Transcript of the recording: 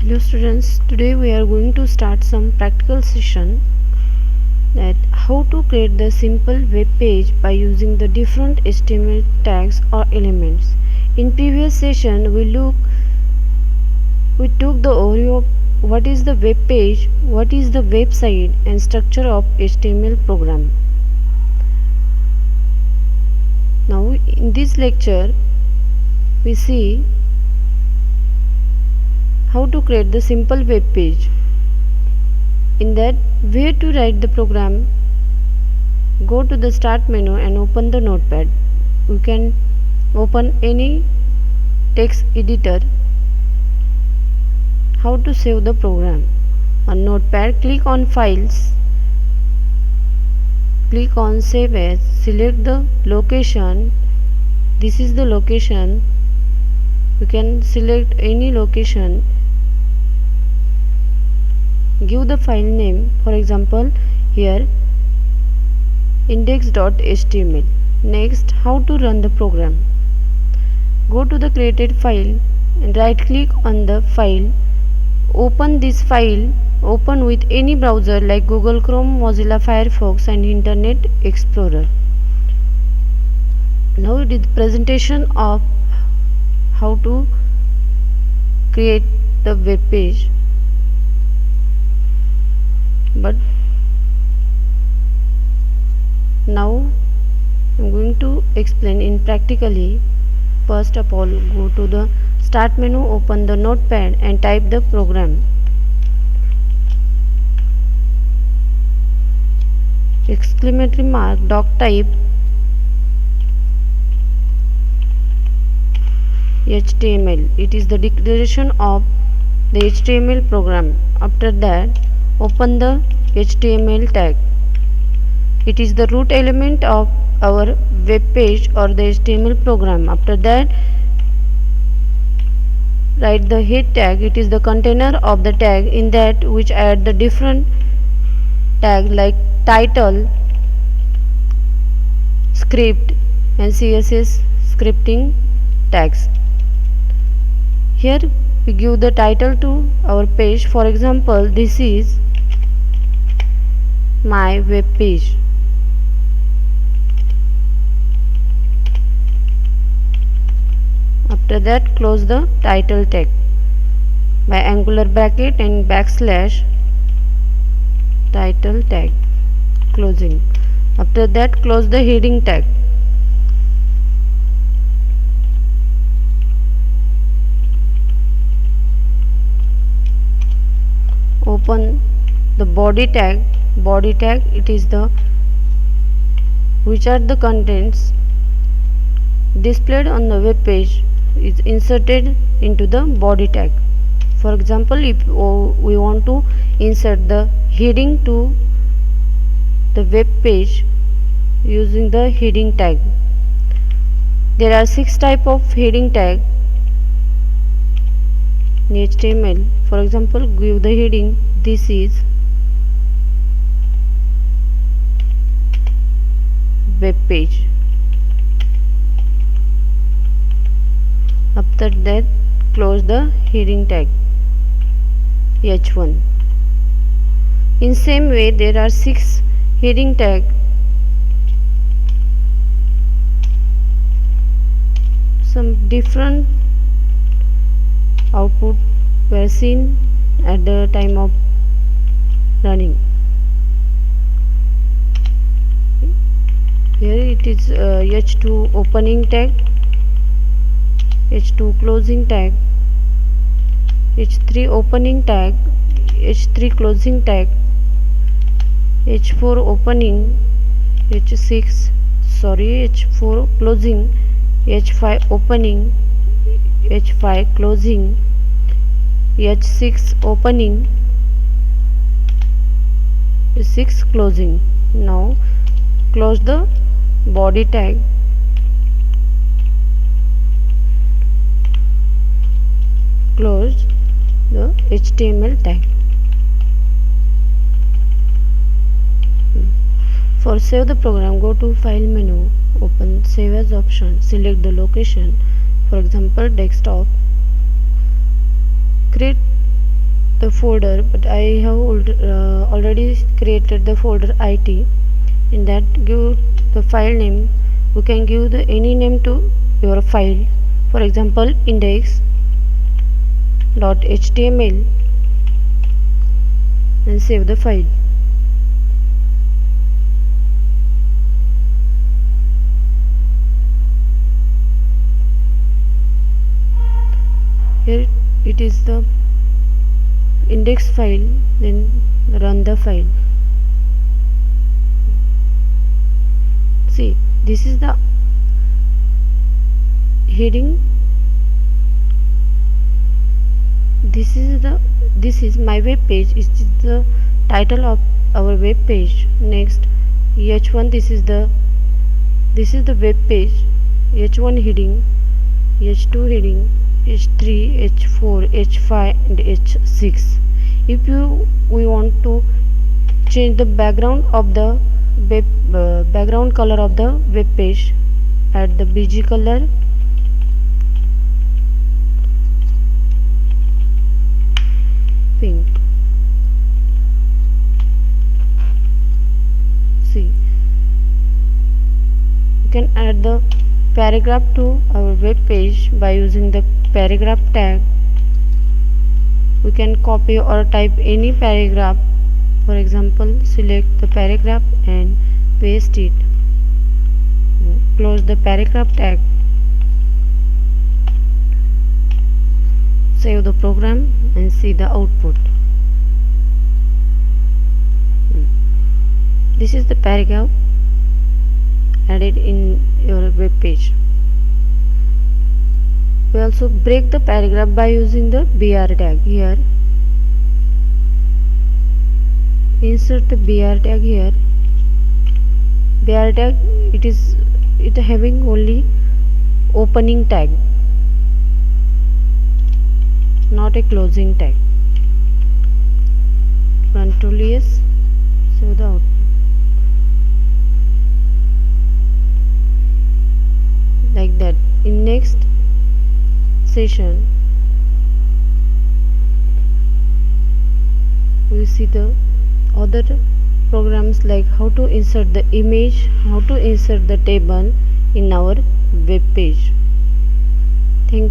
Hello students, today we are going to start some practical session that how to create the simple web page by using the different HTML tags or elements. In previous session we took the overview of what is the web page, what is the website and structure of HTML program. Now in this lecture we see how to create the simple web page. In that, where to write the program, go to the start menu and open the notepad. You can open any text editor. How to save the program. On notepad, click on files, click on save as, select the location. This is the location. You can select any location. Give the file name, for example here index.html. Next, how to run the program. Go to the created file and right click on the file. Open this file. Open with any browser like Google Chrome, Mozilla Firefox and Internet Explorer. Now it is the presentation of how to create the web page. But now I am going to explain in practically. First of all, go to the start menu, open the notepad and type the program. Exclamatory mark doc type HTML. It is the declaration of the HTML program. After that, open the HTML tag. It is the root element of our web page or the HTML program. After that, write the head tag. It is the container of the tag, in that which add the different tag like title, script and CSS scripting tags. Here we give the title to our page. For example, this is my web page. After that, close the title tag by angular bracket and backslash title tag, closing. After that, close the heading tag. Open the body tag. Body tag, it is the which are the contents displayed on the web page is inserted into the body tag. For example, if we want to insert the heading to the web page using the heading tag. There are 6 types of heading tag in HTML. For example, give the heading, this is web page. After that, close the heading tag h1. In same way, there are 6 heading tag. Some different output were seen at the time of running. Here it is h2 opening tag, h2 closing tag, h3 opening tag, h3 closing tag, h4 opening, h4 closing, h5 opening, h5 closing, h6 opening, h6 closing. Now close the body tag. Close the HTML tag. For save the program, go to file menu, open save as option, select the location, for example desktop. Create folder, but I have already created the folder IT. In that, give the file name. You can give the any name to your file. For example, index.html, and save the file. Here it is the index file, then run the file. See, this is the heading. This is my web page. It is the title of our web page. Next, h1, this is the web page. h1 heading, h2 heading, h3, h4, h5 and h6. If we want to change the background of the background color of the web page, add the bg color, pink. See, you can add the paragraph to our web page by using the paragraph tag. We can copy or type any paragraph. For example, select the paragraph and paste it. Close the paragraph tag. Save the program and see the output. This is the paragraph added in your web page. We also break the paragraph by using the br tag. Here, insert the br tag here. Br tag, it having only opening tag, not a closing tag. Control S, save the output. Like that. In next session, we see the other programs like how to insert the image, how to insert the table in our web page. Thank you.